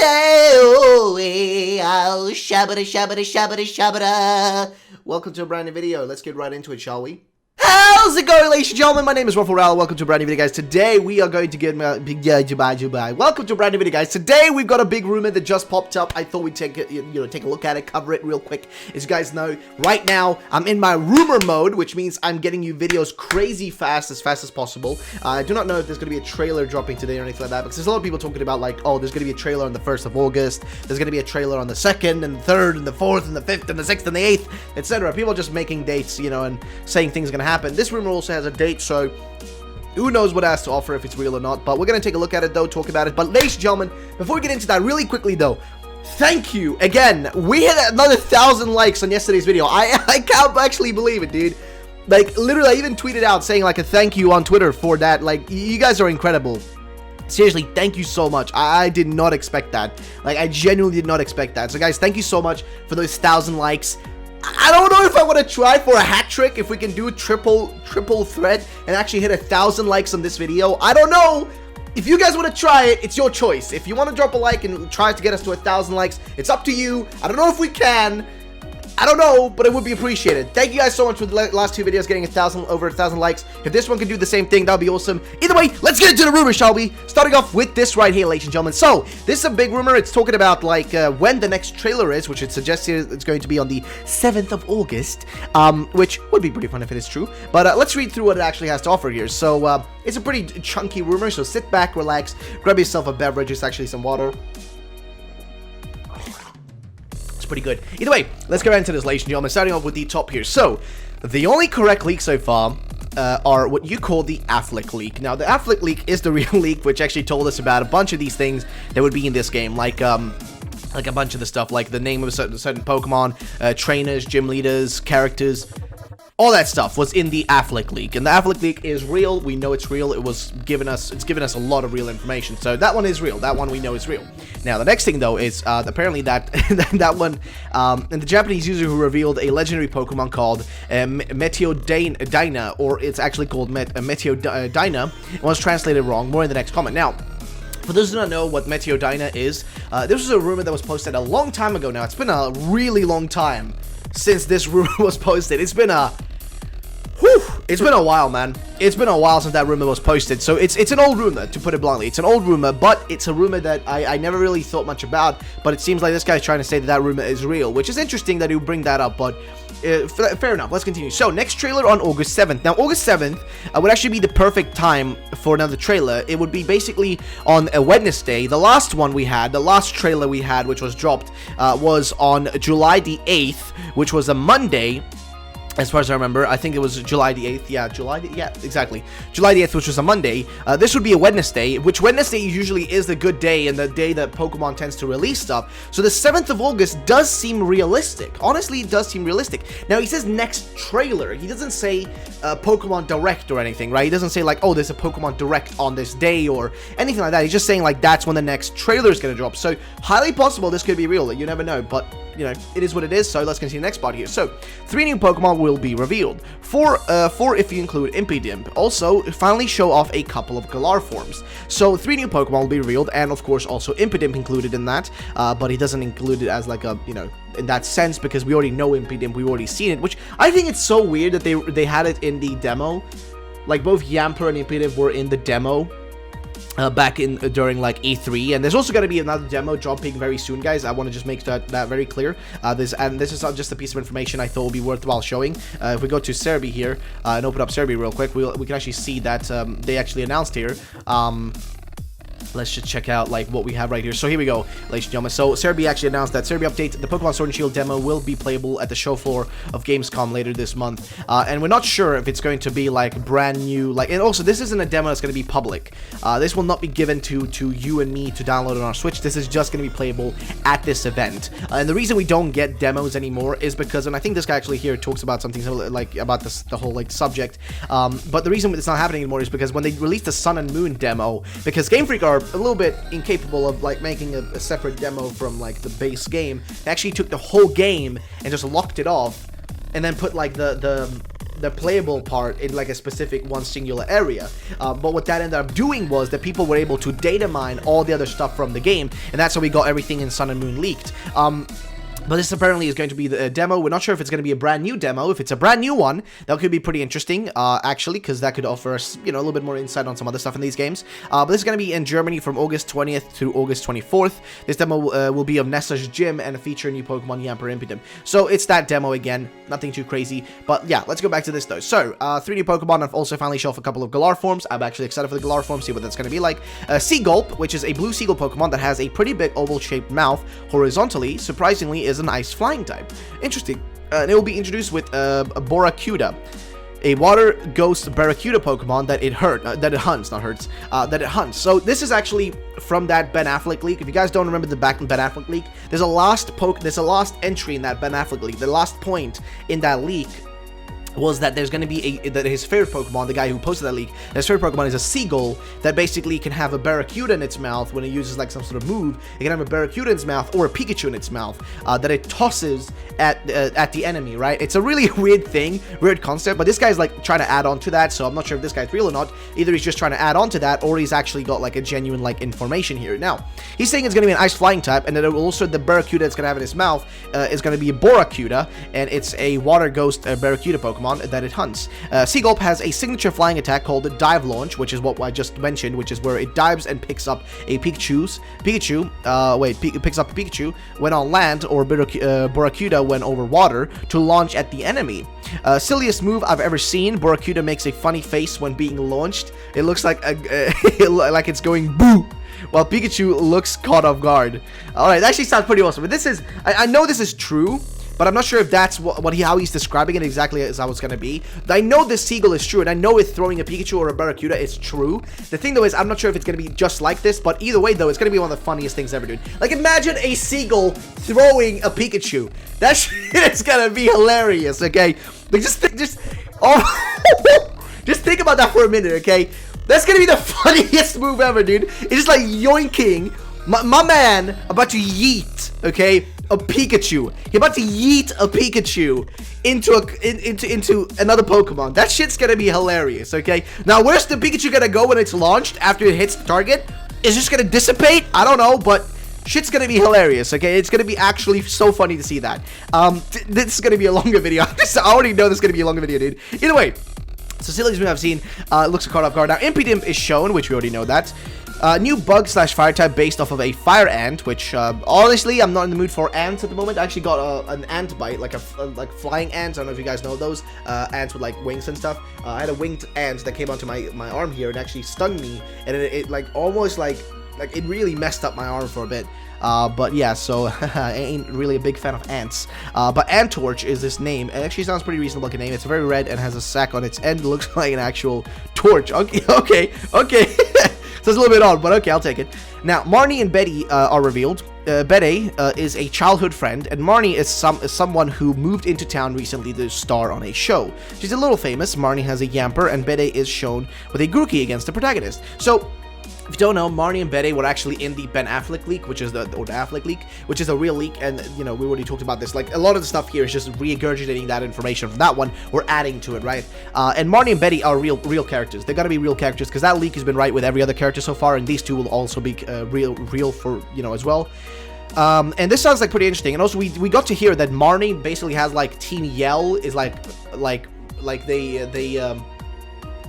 Oh, shabba shabba shabba shabba. Welcome to a brand new video. Let's get right into it, shall we? How's it going, ladies and gentlemen? My name is Ruffle. Welcome to a brand new video, guys. Today we are going to get welcome to a brand new video, guys. Today we've got a big rumor that just popped up. I thought we'd take a look at it, cover it real quick. As you guys know, right now I'm in my rumor mode, which means I'm getting you videos crazy fast as possible. I do not know if there's going to be a trailer dropping today or anything like that, because there's a lot of people talking about like, oh, there's going to be a trailer on the 1st of August. There's going to be a trailer on the 2nd and the 3rd and the 4th and the 5th and the 6th and the 8th, etc. People just making dates, and saying things are going to happen. This rumor also has a date, so who knows what it has to offer, if it's real or not. But we're going to take a look at it, though, talk about it. But ladies and gentlemen, before we get into that, really quickly, though, thank you again. We hit another 1,000 likes on yesterday's video. I can't actually believe it, dude. Like, literally, I even tweeted out saying, like, a thank you on Twitter for that. Like, you guys are incredible. Seriously, thank you so much. I did not expect that. Like, I genuinely did not expect that. So, guys, thank you so much for those 1,000 likes. I don't know if I want to try for a hat trick, if we can do a triple threat and actually hit 1,000 likes on this video. I don't know. If you guys want to try it, it's your choice. If you want to drop a like and try to get us to 1,000 likes, it's up to you. I don't know if we can. I don't know, but it would be appreciated. Thank you guys so much for the last two videos getting over 1,000 likes. If this one can do the same thing, that would be awesome. Either way, let's get into the rumor, shall we? Starting off with this right here, ladies and gentlemen. So, this is a big rumor. It's talking about, like, when the next trailer is, which it suggests here it's going to be on the 7th of August, which would be pretty fun if it is true. But let's read through what it actually has to offer here. So, it's a pretty chunky rumor, so sit back, relax, grab yourself a beverage. It's actually some water. Pretty good. Either way, let's get right into this, ladies and gentlemen, starting off with the top here. So, the only correct leaks so far are what you call the Affleck leak. Now, the Affleck leak is the real leak, which actually told us about a bunch of these things that would be in this game, like a bunch of the stuff, like the name of certain Pokemon, trainers, gym leaders, characters. All that stuff was in the Affleck leak, and the Affleck leak is real. We know it's real. It's given us a lot of real information. So that one is real. That one we know is real. Now the next thing though is apparently that that one, and the Japanese user who revealed a legendary Pokemon called METEODYNA, or it's actually called METEODYNA, was translated wrong. More in the next comment. Now, for those who don't know what METEODYNA is, this was a rumor that was posted a long time ago now. It's been a really long time since this rumor was posted. It's been a while, man. It's been a while since that rumor was posted. So it's an old rumor, to put it bluntly. It's an old rumor, but it's a rumor that I never really thought much about. But it seems like this guy's trying to say that rumor is real, which is interesting that he would bring that up, but fair enough. Let's continue. So, next trailer on August 7th. Now, August 7th would actually be the perfect time for another trailer. It would be basically on a Wednesday. The last trailer we had, which was dropped, was on July the 8th, which was a Monday. As far as I remember, I think it was July the 8th. Yeah, exactly. July the 8th, which was a Monday. This would be a Wednesday, which Wednesday usually is the good day and the day that Pokemon tends to release stuff. So the 7th of August does seem realistic. Honestly, it does seem realistic. Now, he says next trailer. He doesn't say Pokemon Direct or anything, right? He doesn't say, like, oh, there's a Pokemon Direct on this day or anything like that. He's just saying, like, that's when the next trailer is going to drop. So, highly possible this could be real. You never know, but it is what it is. So, let's continue the next part here. So, 3 new Pokemon will be revealed. 4 if you include Impidimp. Also, finally show off a couple of Galar forms. So 3 new Pokemon will be revealed, and of course also Impidimp included in that, but he doesn't include it as like a, in that sense, because we already know Impidimp, we've already seen it, which I think it's so weird that they had it in the demo. Like both Yamper and Impidimp were in the demo. Back during like E3, and there's also going to be another demo dropping very soon, guys. I want to just make that very clear. This is not just a piece of information I thought would be worthwhile showing. If we go to Serbi here and open up Serbi real quick, we can actually see that they actually announced here. Let's just check out like what we have right here. So here we go, ladies and gentlemen. So Serbi actually announced that Serbi update, the Pokemon Sword and Shield demo will be playable at the show floor of Gamescom later this month. And we're not sure if it's going to be like brand new, like, and also this isn't a demo that's going to be public. This will not be given to you and me to download on our Switch. This is just going to be playable at this event. And the reason we don't get demos anymore is because, and I think this guy actually here talks about something like about the whole like subject. But the reason it's not happening anymore is because when they released the Sun and Moon demo, because Game Freak are a little bit incapable of like making a separate demo from like the base game. They actually took the whole game and just locked it off, and then put like the the playable part in like a specific one singular area. But what that ended up doing was that people were able to data mine all the other stuff from the game, and that's how we got everything in Sun and Moon leaked. But this apparently is going to be the demo. We're not sure if it's going to be a brand new demo. If it's a brand new one, that could be pretty interesting, actually, because that could offer us, you know, a little bit more insight on some other stuff in these games. But this is going to be in Germany from August 20th to August 24th. This demo will be of Nessa's gym and feature new Pokemon Yamper Impidimp. So it's that demo again. Nothing too crazy. But yeah, let's go back to this though. So, 3 new Pokemon. I've also finally shown off a couple of Galar forms. I'm actually excited for the Galar form, see what that's going to be like. Seagulp, which is a blue seagull Pokemon that has a pretty big oval-shaped mouth horizontally, surprisingly is an ice flying type. Interesting. And it will be introduced with a Boracuda, a water ghost Barracuda Pokemon that it hunts. So this is actually from that Ben Affleck leak. If you guys don't remember the Ben Affleck leak, there's a last entry in that Ben Affleck leak. The last point in that leak was that there's going to be that his favorite Pokemon, the guy who posted that leak, his favorite Pokemon is a seagull that basically can have a Barracuda in its mouth when it uses like some sort of move. It can have a Barracuda in its mouth or a Pikachu in its mouth that it tosses at the enemy, right? It's a really weird thing, weird concept, but this guy's like trying to add on to that, so I'm not sure if this guy's real or not. Either he's just trying to add on to that, or he's actually got like a genuine like information here. Now, he's saying it's going to be an ice flying type, and then also the Barracuda it's going to have in its mouth is going to be a Boracuda, and it's a water ghost Barracuda Pokemon that it hunts. Seagulp has a signature flying attack called the Dive Launch, which is what I just mentioned, which is where it dives and picks up a picks up a Pikachu when on land, or Boracuda when over water, to launch at the enemy. Silliest move I've ever seen. Boracuda makes a funny face when being launched. It looks like like it's going boo, while Pikachu looks caught off guard. Alright, that actually sounds pretty awesome. But this is, I know this is true, but I'm not sure if that's how he's describing it exactly as how it's going to be. I know this seagull is true, and I know if throwing a Pikachu or a Barracuda is true. The thing, though, is I'm not sure if it's going to be just like this, but either way, though, it's going to be one of the funniest things ever, dude. Like, imagine a seagull throwing a Pikachu. That shit is going to be hilarious, okay? Like, just think about that for a minute, okay? That's going to be the funniest move ever, dude. It's just like yoinking my man about to yeet, okay, a Pikachu. He's about to yeet a Pikachu into another Pokemon. That shit's gonna be hilarious, okay? Now, where's the Pikachu gonna go when it's launched after it hits the target? Is it just gonna dissipate? I don't know, but shit's gonna be hilarious, okay? It's gonna be actually so funny to see that. This is gonna be a longer video. I already know this is gonna be a longer video, dude. Either way, so silliest move I've seen, looks caught off guard. Now, Impidimp is shown, which we already know that. New bug / fire type based off of a fire ant, which honestly I'm not in the mood for ants at the moment. I actually got an ant bite, like like flying ants. I don't know if you guys know those ants with like wings and stuff. I had a winged ant that came onto my arm here and actually stung me, and it like almost like it really messed up my arm for a bit. But yeah, so I ain't really a big fan of ants. But Antorch is this name. It actually sounds pretty reasonable looking name. It's very red and has a sack on its end. It looks like an actual torch. Okay. So it's a little bit odd, but okay, I'll take it. Now, Marnie and Betty are revealed. Betty is a childhood friend, and Marnie is someone who moved into town recently to star on a show. She's a little famous. Marnie has a Yamper, and Betty is shown with a Grookey against the protagonist. So, if you don't know, Marnie and Betty were actually in the Ben Affleck leak, which is the Affleck leak, which is a real leak, and, you know, we already talked about this. Like, a lot of the stuff here is just regurgitating that information from that one. We're adding to it, right? And Marnie and Betty are real characters. They're gonna be real characters, because that leak has been right with every other character so far, and these two will also be real for, you know, as well. And this sounds like pretty interesting. And also, we got to hear that Marnie basically has, like, Team Yell is like they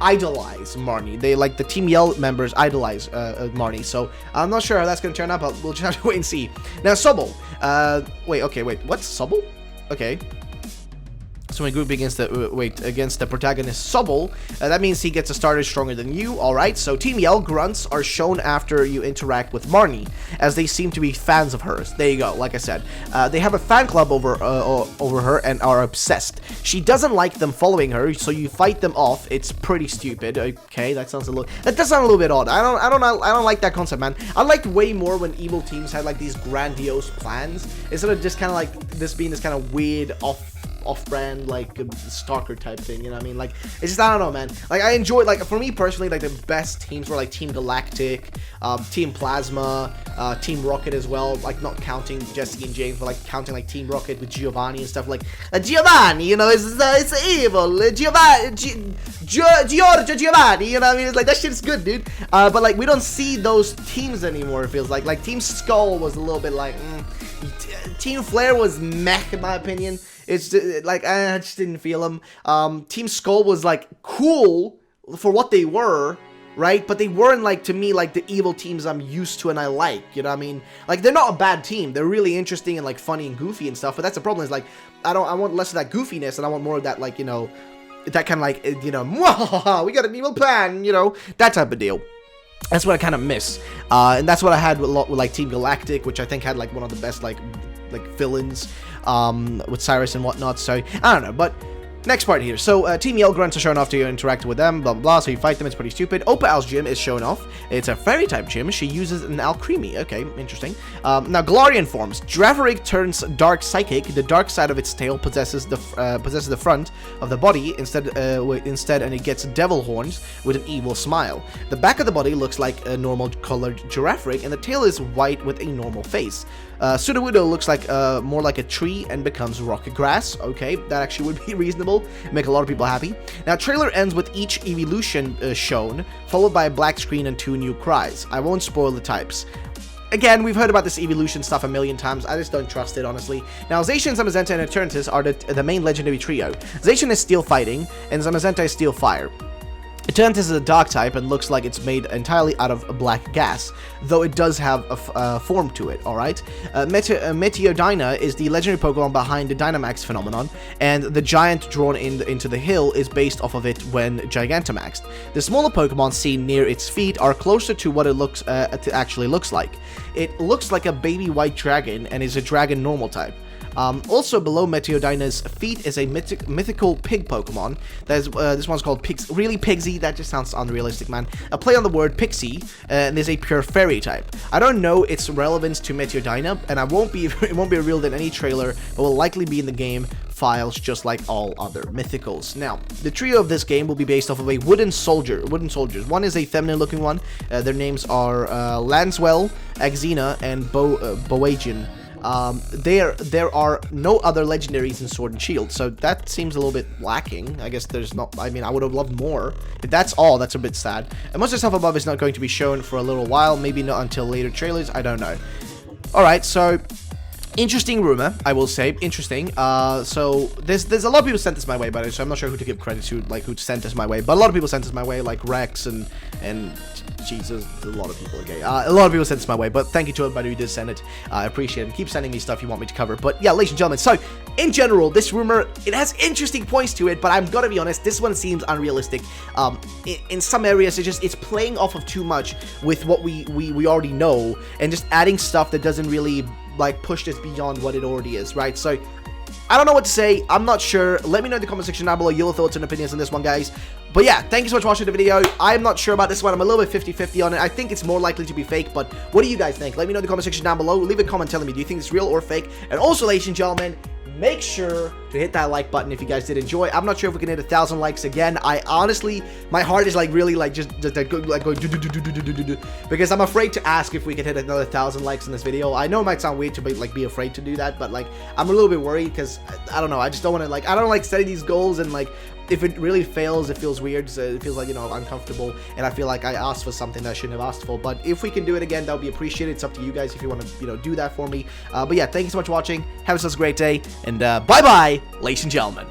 idolize Marnie. They, like, the Team Yell members idolize Marnie. So I'm not sure how that's gonna turn out, but we'll just have to wait and see. Now, Sobble. Wait. What's Sobble? Okay. So when group against the protagonist Sobble, that means he gets a starter stronger than you. Alright, so Team Yell grunts are shown after you interact with Marnie, as they seem to be fans of hers. There you go, like I said. They have a fan club over her and are obsessed. She doesn't like them following her, so you fight them off. It's pretty stupid. Okay, that does sound a little bit odd. I don't like that concept, man. I liked way more when evil teams had like these grandiose plans, instead of just kind of like this being this kind of weird off-brand, like, stalker type thing, you know what I mean? Like, it's just, I don't know, man. Like, I enjoyed, like, for me personally, like, the best teams were, like, Team Galactic, Team Plasma, Team Rocket as well, like, not counting Jesse and James, but, like, counting, like, Team Rocket with Giovanni and stuff, like, Giovanni, you know, it's evil, Giorgio Giovanni, you know what I mean? It's like, that shit's good, dude. But, like, we don't see those teams anymore, it feels like. Like, Team Skull was a little bit like, Team Flare was meh, in my opinion. It's just, like, I just didn't feel them. Team Skull was, like, cool for what they were, right? But they weren't, like, to me, like, the evil teams I'm used to and I like, you know what I mean? Like, they're not a bad team. They're really interesting and, like, funny and goofy and stuff, but that's the problem is, like, I want less of that goofiness and I want more of that, like, you know, that kind of, like, you know, we got an evil plan, you know, that type of deal. That's what I kind of miss, and that's what I had with like Team Galactic, which I think had like one of the best like villains, with Cyrus and whatnot. So I don't know, but next part here. So Team Yell Grunts are shown off to you interact with them, blah blah blah. So you fight them. It's pretty stupid. Opal's gym is shown off. It's a fairy type gym. She uses an alchemy. Okay, interesting. Now Galarian forms. Draverig turns dark psychic. The dark side of its tail possesses the front of the body instead, and it gets devil horns with an evil smile. The back of the body looks like a normal colored Girafarig, and the tail is white with a normal face. Sudowoodo looks like more like a tree and becomes rocket grass. Okay, that actually would be reasonable. Make a lot of people happy. Now, trailer ends with each evolution shown, followed by a black screen and 2 new cries. I won't spoil the types. Again, we've heard about this evolution stuff a million times. I just don't trust it, honestly. Now, Zacian, Zamazenta, and Eternatus are the main legendary trio. Zacian is Steel Fighting, and Zamazenta is Steel Fire. Eternatus is a dark type and looks like it's made entirely out of black gas, though it does have a form to it, alright? METEODYNA is the legendary Pokemon behind the Dynamax phenomenon, and the giant drawn into the hill is based off of it when Gigantamaxed. The smaller Pokemon seen near its feet are closer to what it actually looks like. It looks like a baby white dragon and is a dragon normal type. Also below METEODYNA's feet is a mythical pig Pokemon. This one's called really Pigsy. That just sounds unrealistic, man. A play on the word Pixie, and is a pure fairy type. I don't know its relevance to METEODYNA, and it won't be revealed in any trailer, but will likely be in the game files just like all other mythicals. Now, the trio of this game will be based off of a wooden soldiers. One is a feminine looking one. Their names are Lanswell, Axina, and Boagian. There are no other legendaries in Sword and Shield, so that seems a little bit lacking. I guess there's not, I mean, I would have loved more. If that's all, that's a bit sad. And most of the stuff above is not going to be shown for a little while, maybe not until later trailers, I don't know. Alright, so interesting rumor, I will say. Interesting. So there's a lot of people sent this my way, by the way, so I'm not sure who to give credit to, like, who sent this my way, but a lot of people sent this my way, like Rex and Jesus, a lot of people are gay. A lot of people sent this my way, but thank you to everybody who did send it. I appreciate it. Keep sending me stuff you want me to cover. But yeah, ladies and gentlemen, so in general, this rumor, it has interesting points to it, but I'm gonna be honest, this one seems unrealistic. In some areas, it's playing off of too much with what we already know, and just adding stuff that doesn't really, like, push this beyond what it already is, right? So I don't know what to say. I'm not sure. Let me know in the comment section down below your thoughts and opinions on this one, guys. But yeah, thank you so much for watching the video. I'm not sure about this one. I'm a little bit 50-50 on it. I think it's more likely to be fake, but what do you guys think? Let me know in the comment section down below. Leave a comment telling me, do you think it's real or fake? And also, ladies and gentlemen, make sure to hit that like button if you guys did enjoy. I'm not sure if we can hit 1,000 likes again. I honestly, my heart is like really like just like going because I'm afraid to ask if we can hit another 1,000 likes in this video. I know it might sound weird to be afraid to do that, but like I'm a little bit worried because I don't know. I just don't want to I don't like setting these goals, and like if it really fails, it feels weird. So it feels like, you know, uncomfortable, and I feel like I asked for something that I shouldn't have asked for. But if we can do it again, that would be appreciated. It's up to you guys if you want to, you know, do that for me. But yeah, thank you so much for watching. Have yourselves a great day, and bye bye, ladies and gentlemen.